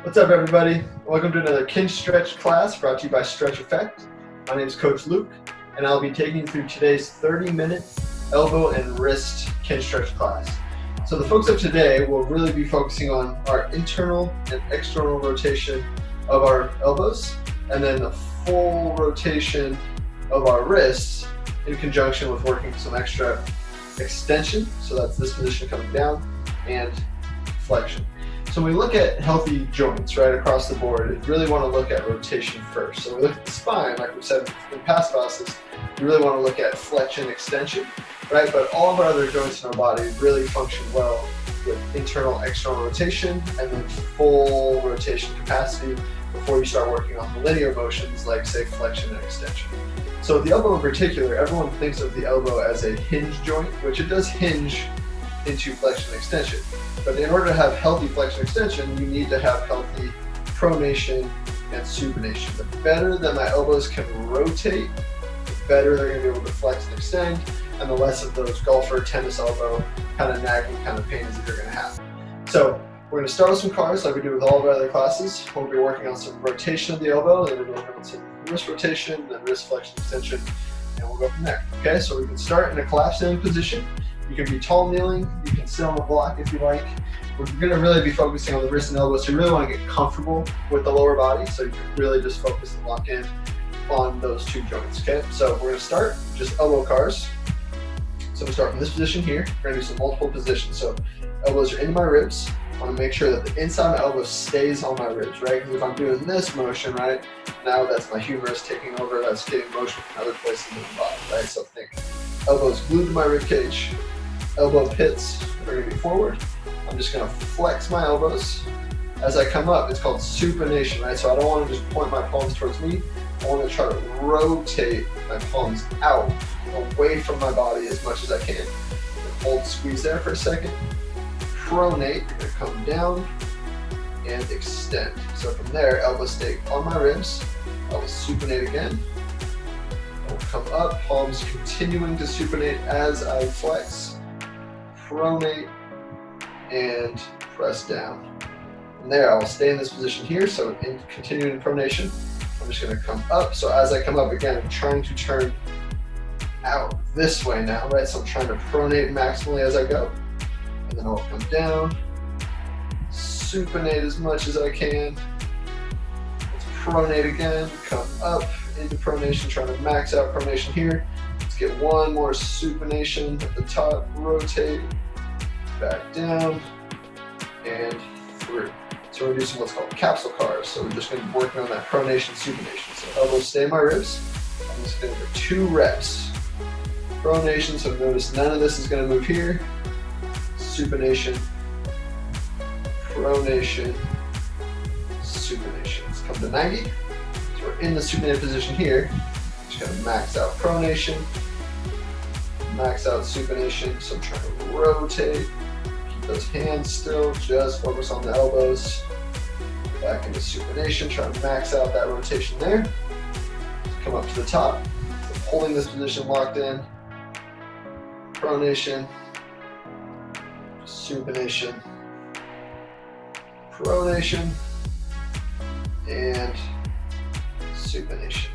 What's up, everybody? Welcome to another Kinstretch class brought to you by Stretch Effect. My name is Coach Luke, and I'll be taking you through today's 30-minute elbow and wrist Kinstretch class. So the focus of today will really be focusing on our internal and external rotation of our elbows, and then the full rotation of our wrists in conjunction with working some extra extension. So that's this position coming down and flexion. So when we look at healthy joints right across the board, we really want to look at rotation first. So when we look at the spine, like we've said in past classes, we really want to look at flexion, extension, right? But all of our other joints in our body really function well with internal, external rotation and then full rotation capacity before you start working on the linear motions like, say, flexion and extension. So with the elbow in particular, everyone thinks of the elbow as a hinge joint, which it does hinge into flexion and extension. But in order to have healthy flexion extension, you need to have healthy pronation and supination. The better that my elbows can rotate, the better they're going to be able to flex and extend, and the less of those golfer, tennis elbow kind of nagging kind of pains that you're going to have. So we're going to start with some cars like we do with all of our other classes. We'll be working on some rotation of the elbow, then we'll be working on some wrist rotation, then wrist flexion extension, and we'll go from there. Okay, so we can start in a collapsed kneeling position. You can be tall kneeling, you can sit on the block if you like. We're going to really be focusing on the wrist and elbow, so you really want to get comfortable with the lower body, so you can really just focus and lock in on those two joints, okay? So we're going to start just elbow cars. So we start from this position here. We're going to do some multiple positions. So elbows are into my ribs. I want to make sure that the inside of my elbow stays on my ribs, right? Because if I'm doing this motion, right, now that's my humerus taking over, that's getting motion from other places in the body, right? So think elbows glued to my rib cage. Elbow pits are going to be forward. I'm just going to flex my elbows. As I come up, it's called supination, right? So I don't want to just point my palms towards me. I want to try to rotate my palms out, away from my body as much as I can. Hold, squeeze there for a second. Pronate, you're going to come down and extend. So from there, elbows stay on my ribs. Elbows supinate again. I'll come up, palms continuing to supinate as I flex. Pronate and press down. From there, I will stay in this position here. So in continuing pronation, I'm just going to come up. So as I come up again, I'm trying to turn out this way now, right? So I'm trying to pronate maximally as I go. And then I'll come down, supinate as much as I can. Let's pronate again, come up into pronation, trying to max out pronation here. Let's get one more supination at the top, rotate, back down, and through. So we're going to do some what's called capsule cars. So we're just going to be working on that pronation, supination. So elbows stay in my ribs. I'm just going to do 2 reps. Pronation, so notice none of this is going to move here. Supination, pronation, supination. Let's come to 90. So we're in the supinated position here. Just going to max out pronation, max out supination. So I'm trying to rotate. Those hands still, just focus on the elbows. Back into supination, try to max out that rotation there. Come up to the top, so holding this position locked in. Pronation, supination, pronation, and supination.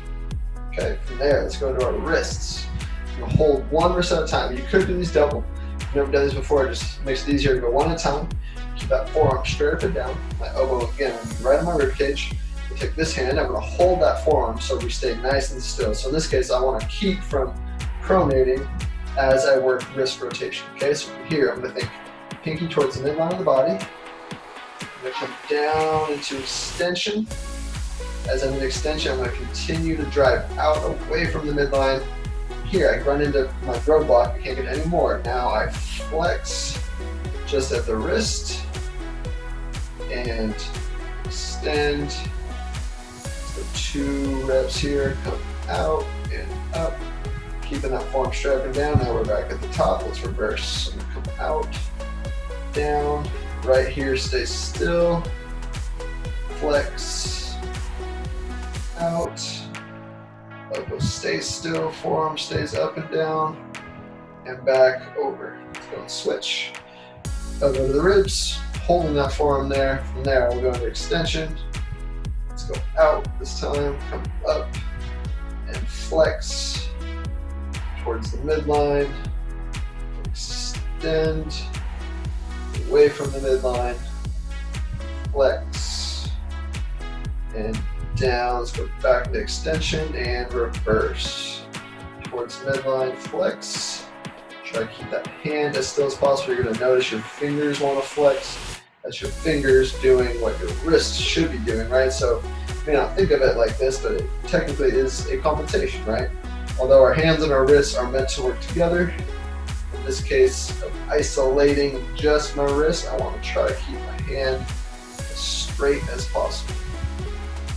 Okay, from there, let's go to our wrists. We're gonna hold one wrist at a time. You could do these double. If you've never done this before, it just makes it easier to go one at a time. Keep that forearm straight up and down. My elbow, again, will be right on my rib cage. I'll take this hand, I'm gonna hold that forearm so we stay nice and still. So in this case, I wanna keep from pronating as I work wrist rotation. Okay, so from here, I'm gonna think pinky towards the midline of the body. I'm gonna come down into extension. As I'm in extension, I'm gonna continue to drive out away from the midline. Here, I run into my roadblock, I can't get any more. Now I flex just at the wrist and extend. So 2 reps here, come out and up. Keeping that forearm straight up and down. Now we're back at the top, let's reverse. So I'm gonna come out, down, right here, stay still, flex, out. Elbow stays still, forearm stays up and down, and back over. Let's go and switch. elbow to the ribs, holding that forearm there. From there, we'll go into extension. Let's go out this time, come up and flex towards the midline. Extend away from the midline. Flex and down. Let's go back into extension and reverse towards midline. Flex. Try to keep that hand as still as possible. You're going to notice your fingers want to flex. That's your fingers doing what your wrists should be doing, right? So you may not think of it like this, but it technically is a compensation, right? Although our hands and our wrists are meant to work together, in this case of isolating just my wrist, I want to try to keep my hand as straight as possible.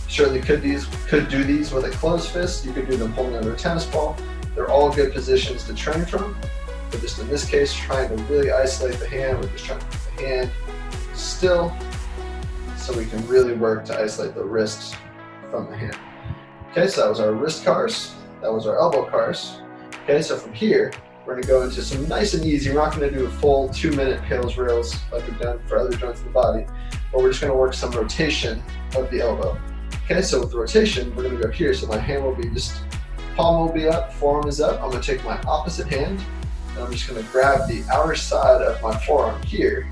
Certainly could do these with a closed fist. You could do them holding under a tennis ball. They're all good positions to train from. But just in this case, trying to really isolate the hand, we're just trying to keep the hand still so we can really work to isolate the wrists from the hand. Okay, so that was our wrist cars. That was our elbow cars. Okay, so from here, we're going to go into some nice and easy. We're not going to do a full 2-minute pails rails like we've done for other joints of the body, but we're just going to work some rotation of the elbow. Okay, so with the rotation, we're going to go here. So my hand will be just, palm will be up, forearm is up. I'm going to take my opposite hand, and I'm just going to grab the outer side of my forearm here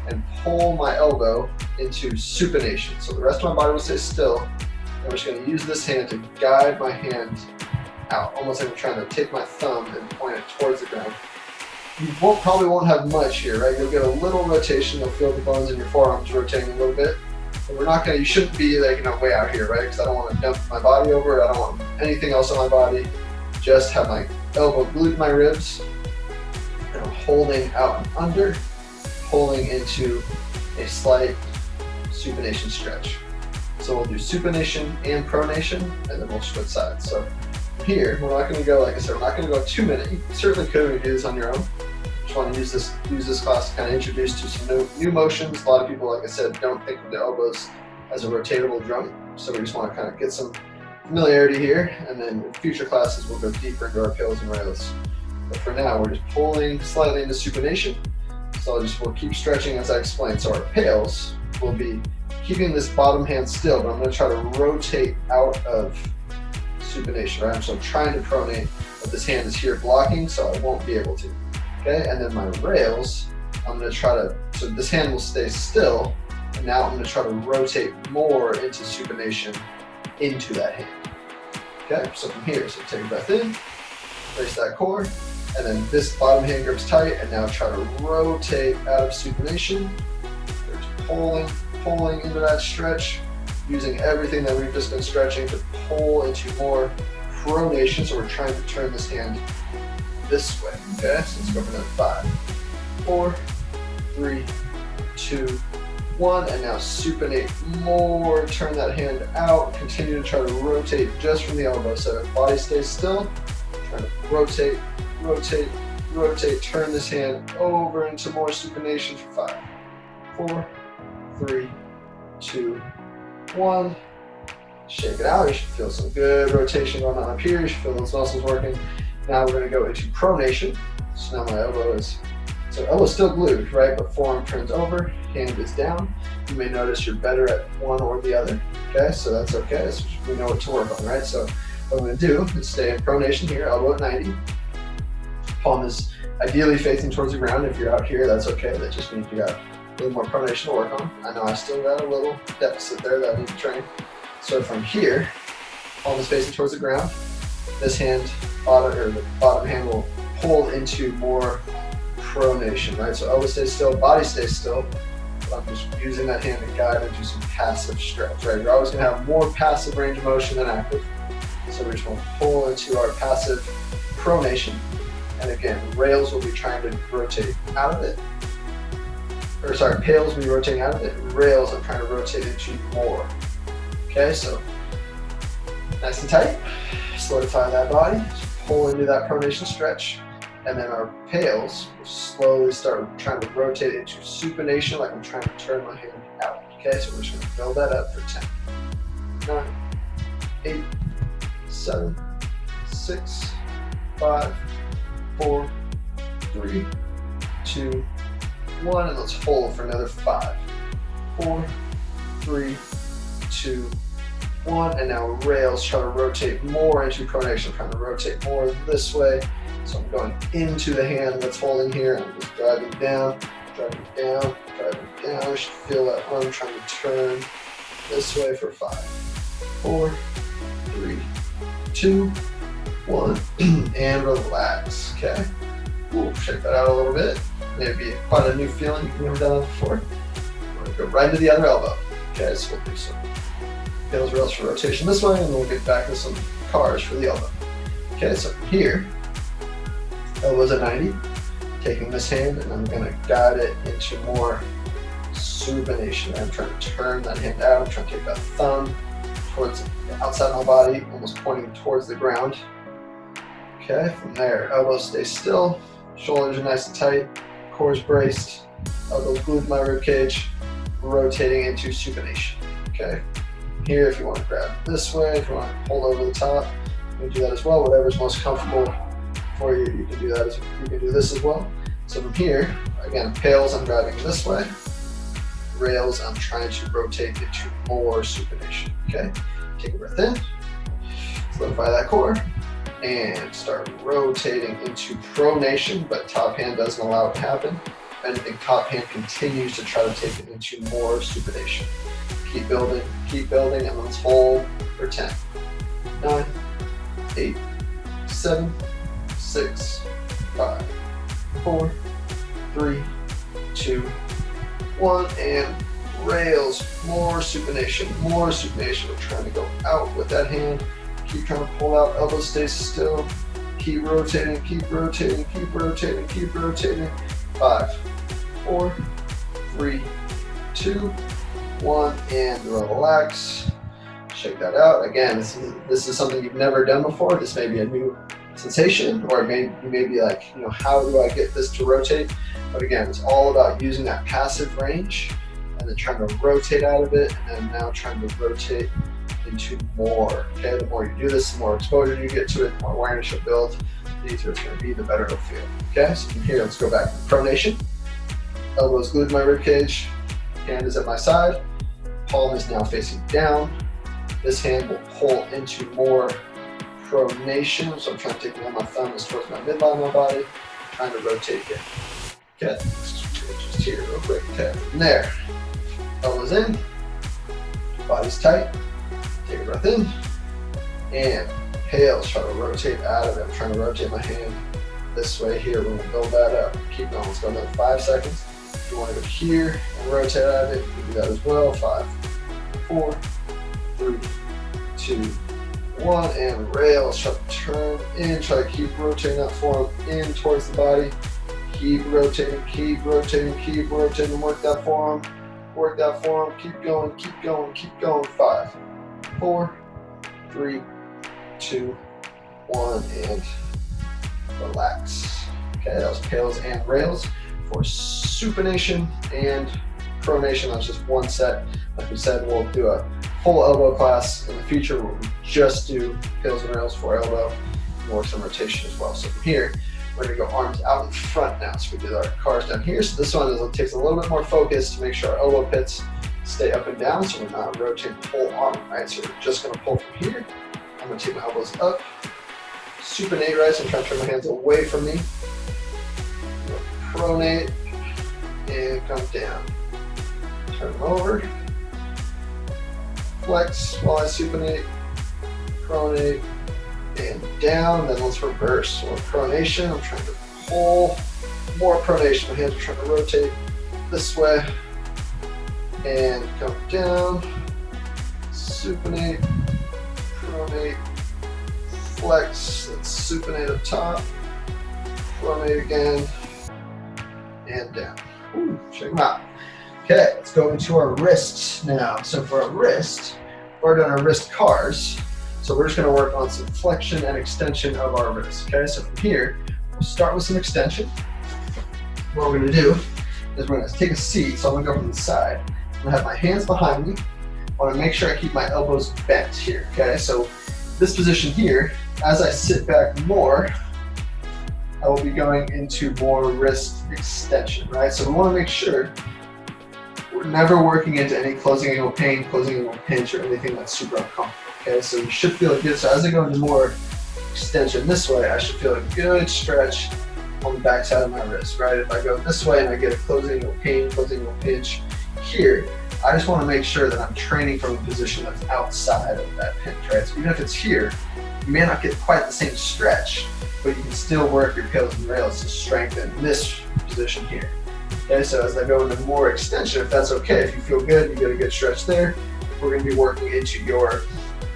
and pull my elbow into supination. So the rest of my body will stay still. And I'm just going to use this hand to guide my hand out, almost like I'm trying to take my thumb and point it towards the ground. You probably won't have much here, right? You'll get a little rotation. You'll feel the bones in your forearms rotating a little bit. But we're not going to, you shouldn't be like, way out here, right? Because I don't want to dump my body over. I don't want anything else on my body. Just have my elbow glued to my ribs. And I'm holding out and under, pulling into a slight supination stretch. So we'll do supination and pronation, and then we'll switch sides. So here, we're not going to go, like I said, we're not going to go 2 minutes. You certainly could do this on your own. Just want to use this class to kind of introduce to some new motions. A lot of people, like I said, don't think of the elbows as a rotatable joint. So we just want to kind of get some familiarity here, and then in future classes we'll go deeper into our pails and rails. But for now, we're just pulling slightly into supination. So we'll keep stretching as I explained. So our pails will be keeping this bottom hand still, but I'm going to try to rotate out of supination, right? So I'm trying to pronate, but this hand is here blocking, so I won't be able to. Okay, and then my rails, I'm going to try to, so this hand will stay still, and now I'm going to try to rotate more into supination into that hand. Okay, so from here, so take a breath in, brace that core, and then this bottom hand grips tight, and now try to rotate out of supination. Just pulling into that stretch, using everything that we've just been stretching to pull into more pronation. So we're trying to turn this hand this way. Okay, so let's go for another 5, 4, 3, 2, 1, and now supinate more. Turn that hand out. Continue to try to rotate just from the elbow. So body stays still. Trying to rotate. Turn this hand over into more supination for 5, 4, 3, 2, 1. Shake it out. You should feel some good rotation going on up here. You should feel those muscles working. Now we're going to go into pronation. So now my elbow's still glued, right? But forearm turns over, hand is down. You may notice you're better at one or the other. Okay, so that's okay. So we know what to work on, right? So what I'm going to do is stay in pronation here, elbow at 90. Palm is ideally facing towards the ground. If you're out here, that's okay. That just means you got a little more pronation to work on. I know I still got a little deficit there that I need to train. So from here, palm is facing towards the ground. This hand, the bottom hand will pull into more pronation, right? So elbow stays still, body stays still. But I'm just using that hand to guide into some passive stretch, right? You're always going to have more passive range of motion than active. So we're just going to pull into our passive pronation. And again, rails will be trying to rotate out of it. Or sorry, pails will be rotating out of it. Rails I'm trying to rotate into more. Okay, so nice and tight. Solidify that body. Just pull into that pronation stretch. And then our pails will slowly start trying to rotate into supination, like I'm trying to turn my hand out. Okay, so we're just going to build that up for 10, 9, 8, 7, 6, 5, 4, 3, 2, 1, and let's hold for another 5, 4, 3, 2, 1, and now rails. Try to rotate more into pronation. I'm trying to rotate more this way. So I'm going into the hand that's holding here. I'm just driving down, driving down, driving down. I should feel that arm trying to turn this way for 5, 4, 3, 2, 1, and relax. Okay. Ooh, shake that out a little bit. Maybe quite a new feeling. You've never done that before. We're gonna go right into the other elbow. Okay, so we'll do some heels rails for rotation this way, and then we'll get back to some cars for the elbow. Okay, so from here, elbows at 90. Taking this hand, and I'm gonna guide it into more supination. I'm trying to turn that hand out. I'm trying to take that thumb towards the outside of my body, almost pointing towards the ground. Okay, from there, elbows stay still, shoulders are nice and tight, core is braced, elbows glued to my rib cage, rotating into supination. Okay, here if you want to grab this way, if you want to hold over the top, you can do that as well. Whatever's most comfortable for you, you can do that. You can do this as well. So from here, again, pails I'm driving this way, rails I'm trying to rotate into more supination. Okay, take a breath in, solidify that core, and start rotating into pronation, but top hand doesn't allow it to happen. If anything, top hand continues to try to take it into more supination. Keep building, and let's hold for 10, 9, 8, 7, 6, 5, 4, 3, 2, 1, and rails, more supination, more supination. We're trying to go out with that hand. Keep trying to pull out, elbows stay still. Keep rotating, keep rotating, keep rotating, keep rotating. 5, 4, 3, 2, 1, and relax. Shake that out. Again, this is something you've never done before. This may be a new sensation, or you may be like, how do I get this to rotate? But again, it's all about using that passive range and then trying to rotate out of it, and then now trying to rotate into more. Okay, the more you do this, the more exposure you get to it, the more awareness you'll build, the easier it's going to be, the better it'll feel. Okay, so from here, let's go back to pronation. Elbows glued to my rib cage, hand is at my side, palm is now facing down. This hand will pull into more pronation, so I'm trying to take my thumb towards my midline of my body, trying to rotate it. Okay, just here real quick. Okay, from there, elbows in, body's tight. Take a breath in, and pails, try to rotate out of it. I'm trying to rotate my hand this way here. We're gonna build that up. Keep going, let's go another 5 seconds. If you wanna go here and rotate out of it, you can do that as well. 5, 4, 3, 2, 1, and rails, try to turn in, try to keep rotating that forearm in towards the body. Keep rotating, keep rotating, keep rotating, work that forearm, keep going, keep going, keep going. 5, 4, 3, 2, 1, and relax. Okay, that was pails and rails for supination and pronation. That's just one set. Like we said, we'll do a full elbow class in the future where we just do pails and rails for elbow and work some rotation as well. So from here, we're gonna go arms out in front now. So we did our cars down here. So this one takes a little bit more focus to make sure our elbow pits stay up and down, so we're not rotating the whole arm, right? So we're just gonna pull from here. I'm gonna take my elbows up, supinate, right? So I'm trying to turn my hands away from me. Pronate, and come down. Turn them over. Flex while I supinate, pronate, and down. Then let's reverse. So pronation, I'm trying to pull, more pronation. My hands are trying to rotate this way. And come down, supinate, pronate, flex, let's supinate up top, pronate again, and down. Ooh, check them out. Okay, let's go into our wrists now. So for our wrist, we're doing our wrist cars. So we're just gonna work on some flexion and extension of our wrists. Okay, so from here, we'll start with some extension. What we're gonna do is we're gonna take a seat. So I'm gonna go from the side. I'm gonna have my hands behind me. I wanna make sure I keep my elbows bent here, okay? So this position here, as I sit back more, I will be going into more wrist extension, right? So we want to make sure we're never working into any closing angle pain, closing angle pinch, or anything that's super uncomfortable, okay? So you should feel good. So as I go into more extension this way, I should feel a good stretch on the back side of my wrist, right? If I go this way and I get a closing angle pain, closing angle pinch here, I just want to make sure that I'm training from a position that's outside of that pinch, right? So even if it's here, you may not get quite the same stretch, but you can still work your pils and rails to strengthen this position here. Okay, so as I go into more extension, if that's okay, if you feel good, you get a good stretch there, we're going to be working into your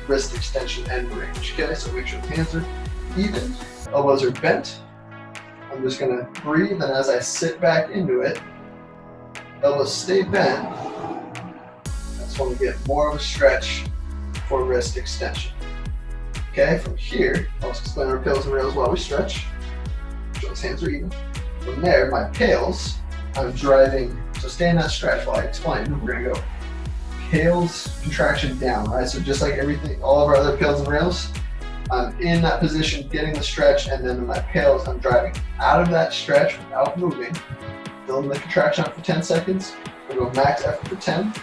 wrist extension end range. Okay, so make sure the hands are even, elbows are bent. I'm just going to breathe, and as I sit back into it, elbows stay bent. I just want to get more of a stretch for wrist extension. Okay, from here, I'll just explain our pils and rails while we stretch. So those hands are even. From there, my pils, I'm driving, so stay in that stretch while I explain. We're gonna go pils, contraction down, right? So just like everything, all of our other pils and rails, I'm in that position, getting the stretch, and then in my pils, I'm driving out of that stretch without moving, building the contraction up for 10 seconds. We'll go max effort for 10,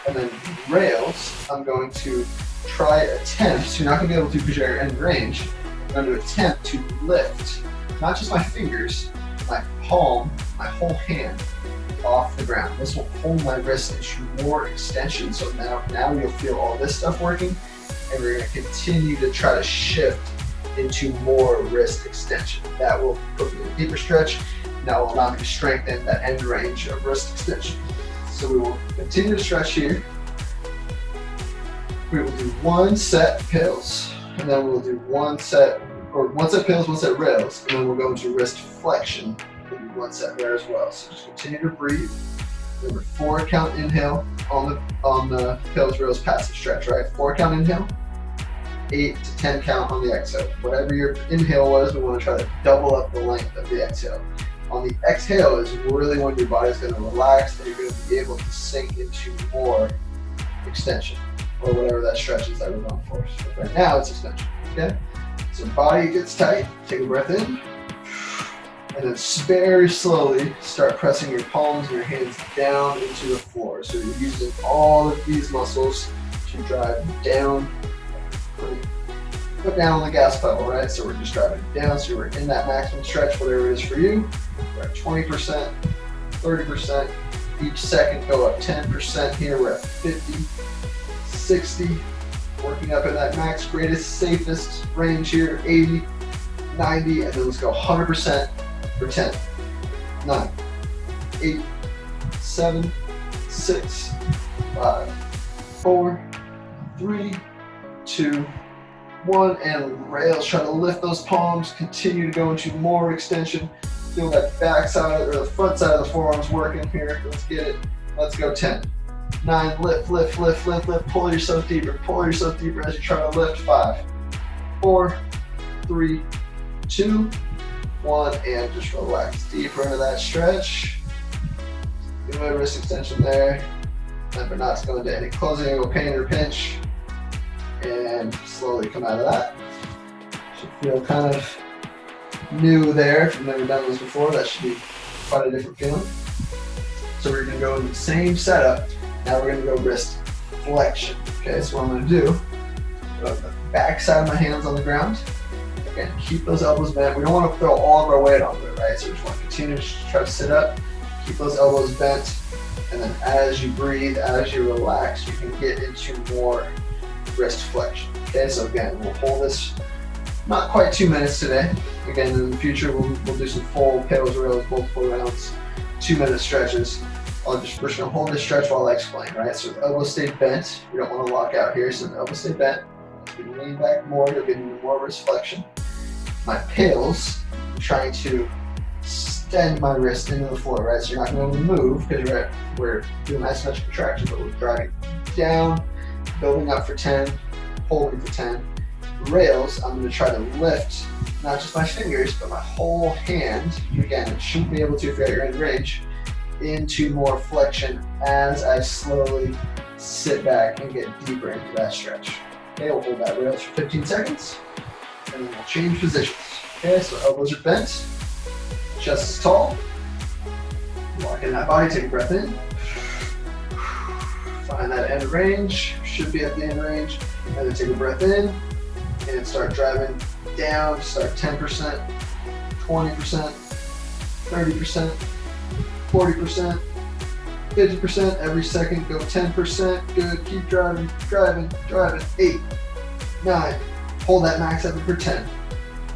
and then rails, I'm going to try attempt, so you're not going to be able to because you're end range, I'm going to attempt to lift, not just my fingers, my palm, my whole hand off the ground. This will hold my wrist into more extension, so now you'll feel all this stuff working, and we're going to continue to try to shift into more wrist extension. That will put me in a deeper stretch, and that will allow me to strengthen that end range of wrist extension. So we will continue to stretch here. We will do one set pils, and then we'll do one set pils, one set rails, and then we'll go into wrist flexion and do one set there as well. So just continue to breathe. Remember, 4 count inhale on the pils, rails, passive stretch, right? 4 count inhale, 8 to 10 count on the exhale. Whatever your inhale was, we want to try to double up the length of the exhale. On the exhale is really when your body's going to relax and you're going to be able to sink into more extension, or whatever that stretch is that we're going for. So right now it's extension, okay? So body gets tight, take a breath in, and then very slowly start pressing your palms and your hands down into the floor. So you're using all of these muscles to drive down, put down on the gas pedal, right? So we're just driving down, so we're in that maximum stretch, whatever it is for you. We're at 20%, 30%, each second go up 10%. Here we're at 50, 60, working up in that max, greatest, safest range here, 80, 90, and then let's go 100% for 10, 9, 8, 7, 6, 5, 4, 3, 2, 1, and rails. Try to lift those palms, continue to go into more extension. Feel that back side or the front side of the forearms working here. Let's get it. Let's go 10. 9, lift, lift, lift, lift, lift. Pull yourself deeper as you try to lift. 5, 4, 3, 2, 1, and just relax deeper into that stretch. Give my wrist extension there. Remember not to go into any closing angle pain or pinch. And slowly come out of that. Should feel kind of new there. If you've never done this before, that should be quite a different feeling. So we're gonna go in the same setup. Now we're gonna go wrist flexion. Okay, so what I'm gonna do, put the back side of my hands on the ground. Again, keep those elbows bent. We don't wanna throw all of our weight onto it, right? So we just wanna continue to try to sit up, keep those elbows bent, and then as you breathe, as you relax, you can get into more wrist flexion. Okay, so again, we'll hold this not quite 2 minutes today. Again, in the future, we'll do some full pils, rails, multiple rounds, 2-minute stretches. We're just gonna hold this stretch while I explain, right? So the elbows stay bent. We don't want to lock out here, so the elbows stay bent. As we lean back more, you'll get into more wrist flexion. My pils, I'm trying to extend my wrist into the floor, right? So you're not going to move because we're doing isometric contraction, but we're driving down, building up for 10, holding for 10. Rails, I'm going to try to lift not just my fingers, but my whole hand. Again, it shouldn't be able to if you're at your end range, into more flexion as I slowly sit back and get deeper into that stretch. Okay, we'll hold that rails for 15 seconds, and then we'll change positions. Okay, so elbows are bent, Chest is tall. Lock in that body, take a breath in. Find that end range, should be at the end range. And then take a breath in and start driving down. Start 10%, 20%, 30%, 40%, 50%. Every second, go 10%. Good, keep driving, driving, driving. 8, 9, hold that max effort for 10,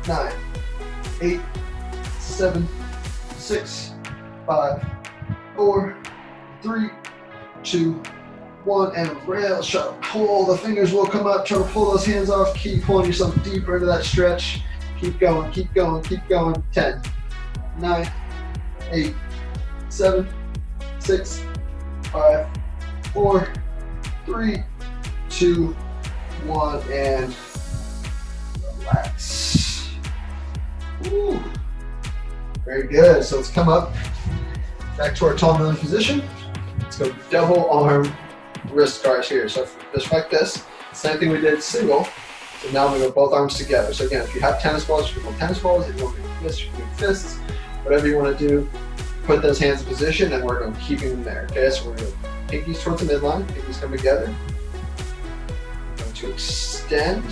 9, 8, 7, 6, 5, 4, 3, 2, 1, and rail. Try to pull, the fingers will come up. Try to pull those hands off. Keep pulling yourself deeper into that stretch. Keep going, keep going, keep going. 10, 9, 8, 7, 6, 5, 4, 3, 2, 1, and relax. Woo. Very good. So let's come up back to our tall kneeling position. Let's go double arm wrist guards here. So just like this, same thing we did single. So now we go both arms together. So again, if you have tennis balls, you can hold tennis balls. If you want to do fists, you can do fists. Whatever you want to do, put those hands in position, and we're going to keep them there. Okay, so we're going to pinkies towards the midline. Pinkies come together. We're going to extend.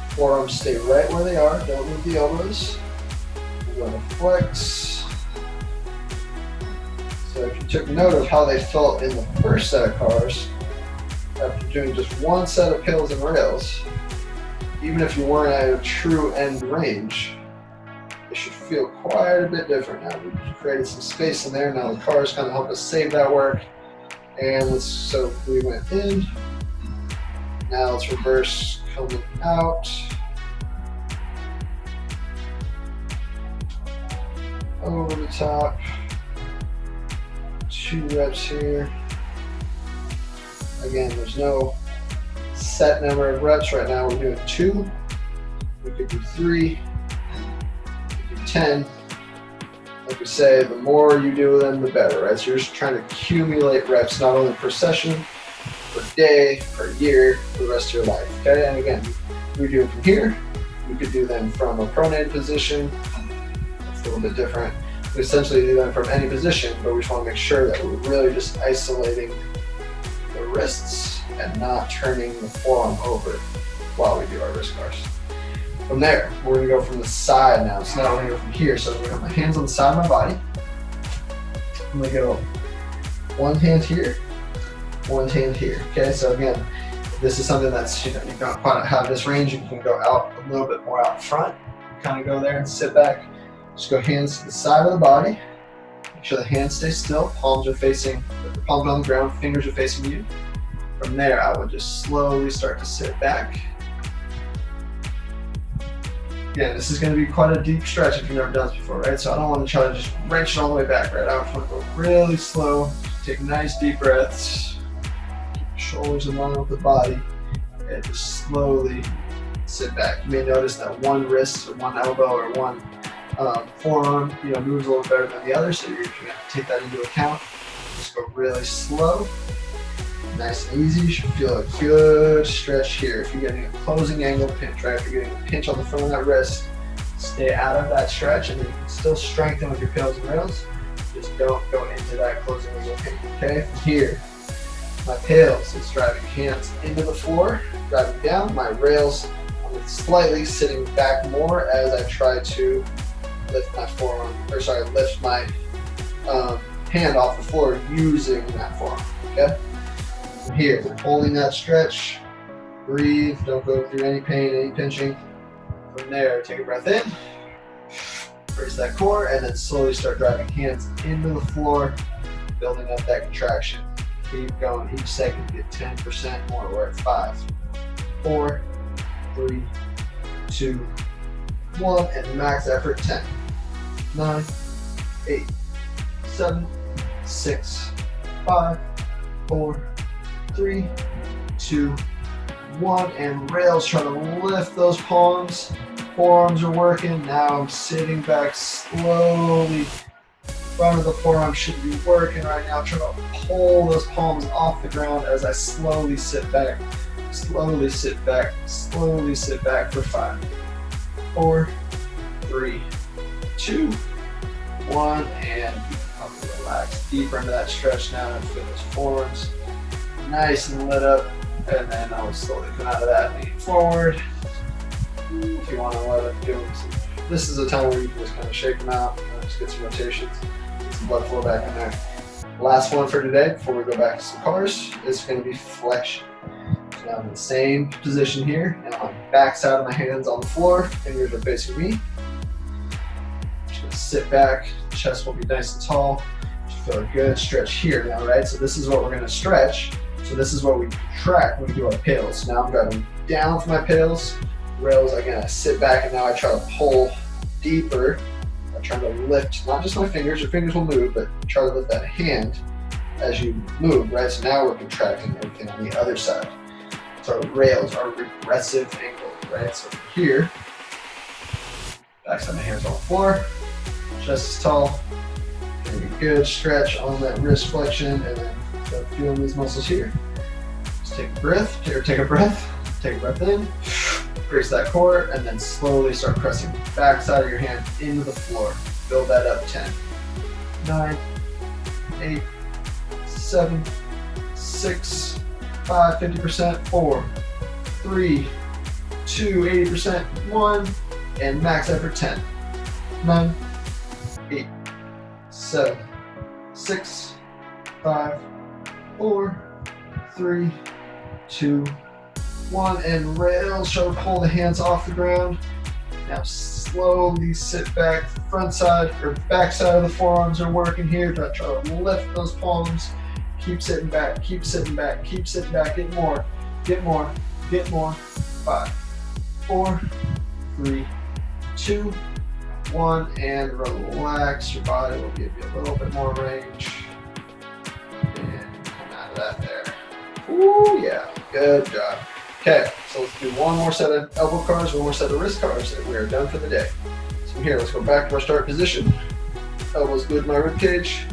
Forearms stay right where they are. Don't move the elbows. We're going to flex. So if you took note of how they felt in the first set of cars, after doing just one set of pills and rails, even if you weren't at a true end range, it should feel quite a bit different now. We've created some space in there. Now the cars kind of help us save that work. And so we went in. Now let's reverse coming out. Over the top. 2 reps here. Again, there's no set number of reps right now. We're doing 2. We could do 3. We could do 10. Like we say, the more you do them, the better, right? So you're just trying to accumulate reps, not only per session, per day, per year, for the rest of your life, okay? And again, we do them from here. You could do them from a pronated position. That's a little bit different. We essentially do them from any position, but we just want to make sure that we're really just isolating the wrists and not turning the forearm over while we do our wrist bars. From there, we're going to go from the side now. So now we're going to go from here. So I'm going to have my hands on the side of my body. I'm going to go one hand here, one hand here. Okay, so again, if this is something that's, you don't quite have this range, you can go out a little bit more out front. Kind of go there and sit back. Just go hands to the side of the body. Make sure the hands stay still. Palms are facing, palms on the ground, fingers are facing you. From there, I would just slowly start to sit back. Again, this is going to be quite a deep stretch if you've never done this before, right? So I don't want to try to just wrench it all the way back, right? I want to go really slow, take nice deep breaths, keep your shoulders in line with the body, and just slowly sit back. You may notice that one wrist or one elbow or one forearm, moves a little better than the other, so you're going to take that into account. Just go really slow, nice and easy. You should feel a good stretch here. If you're getting a closing angle pinch, right? If you're getting a pinch on the front of that wrist, stay out of that stretch, and then you can still strengthen with your pills and rails. Just don't go into that closing angle pinch. Okay, from here, my pills is driving hands into the floor, driving down. My rails, I'm slightly sitting back more as I try to lift my forearm, lift my hand off the floor using that forearm. Okay. From here, holding that stretch, breathe, don't go through any pain, any pinching. From there, take a breath in, brace that core, and then slowly start driving hands into the floor, building up that contraction. Keep going. Each second, get 10% more. We're at 5, 4, 3, 2, 1, and max effort 10, 9, 8, 7, 6, 5, 4, 3, 2, 1, and rails. Try to lift those palms. Forearms are working. Now I'm sitting back slowly. Front of the forearm should be working right now. Try to pull those palms off the ground as I slowly sit back. Slowly sit back. Slowly sit back for 5, 4, 3, 2, 1, and relax deeper into that stretch now and feel those forearms nice and lit up. And then I'll slowly come out of that, lean forward. If you want to let it go. This is a time where you can just kind of shake them out, just get some rotations, get some blood flow back in there. Last one for today, before we go back to some cars, is going to be flexion. So now I'm in the same position here. Now on the back side of my hands on the floor, fingers are facing me. Just going to sit back, chest will be nice and tall. Just feel a good stretch here now, right? So this is what we're going to stretch. So this is what we contract when we do our pails. Now I'm driving down from my pails, rails. Again, I sit back and now I try to pull deeper. I'm trying to lift, not just my fingers, your fingers will move, but try to lift that hand as you move, right? So now we're contracting everything on the other side. So our rails are regressive angle, right? So here, backside of my hands on the floor, chest is tall, and a good stretch on that wrist flexion, and then start feeling these muscles here. Just take a breath, take a breath in, brace that core, and then slowly start pressing back side of your hand into the floor. Build that up. 10, 9, 8, 7, 6, 5, 50%, 4, 3, 2, 80%, 1, and max effort. 10, 9, 8, 7, 6, 5, 4, 3, 2, 1, and rails. Try to pull the hands off the ground. Now slowly sit back. Front side or back side of the forearms are working here. Try to lift those palms. Keep sitting back. Keep sitting back. Keep sitting back. Get more. Get more. Get more. 5, 4, 3, 2, 1, and relax. Your body will give you a little bit more range. And come out of that there. Ooh, yeah. Good job. Okay, so let's do one more set of elbow cars, one more set of wrist cars, and we are done for the day. So from here, let's go back to our start position. Elbows glued to my rib cage.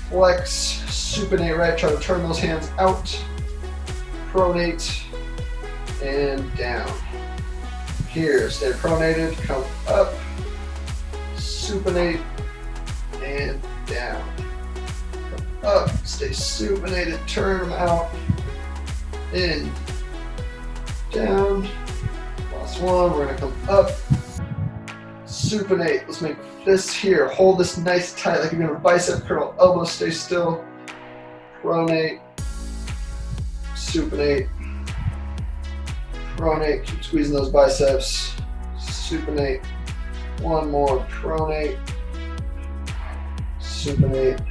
Flex, supinate right, try to turn those hands out. Pronate, and down. Here, stay pronated, come up. Supinate, and down. Come up, stay supinated, turn them out. In. Down. Last one, we're gonna come up. Supinate. Let's make fists here. Hold this nice tight like you're gonna bicep curl. Elbows stay still. Pronate. Supinate. Pronate. Keep squeezing those biceps. Supinate. One more. Pronate. Supinate.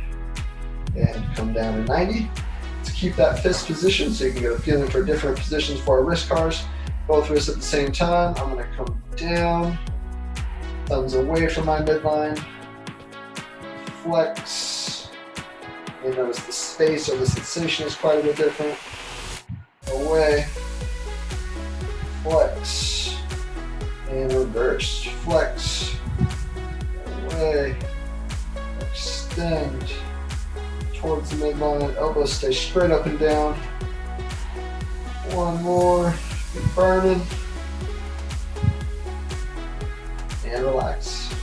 And come down to 90. Keep that fist position so you can get a feeling for different positions for our wrist cars. Both wrists at the same time. I'm going to come down, thumbs away from my midline, flex. You notice the space or the sensation is quite a bit different. Away, flex, and reverse. Flex, away, extend. Towards the midline, elbows stay straight up and down. One more, keep burning. And relax.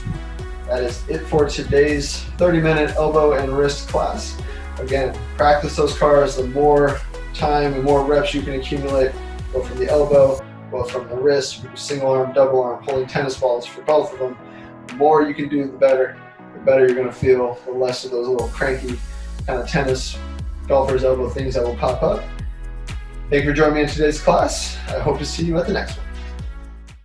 That is it for today's 30-minute elbow and wrist class. Again, practice those cars. The more time and more reps you can accumulate, both from the elbow, both from the wrist, single arm, double arm, holding tennis balls for both of them. The more you can do, the better. The better you're going to feel, the less of those little cranky kind of tennis, golfer's elbow things that will pop up. Thank you for joining me in today's class. I hope to see you at the next one.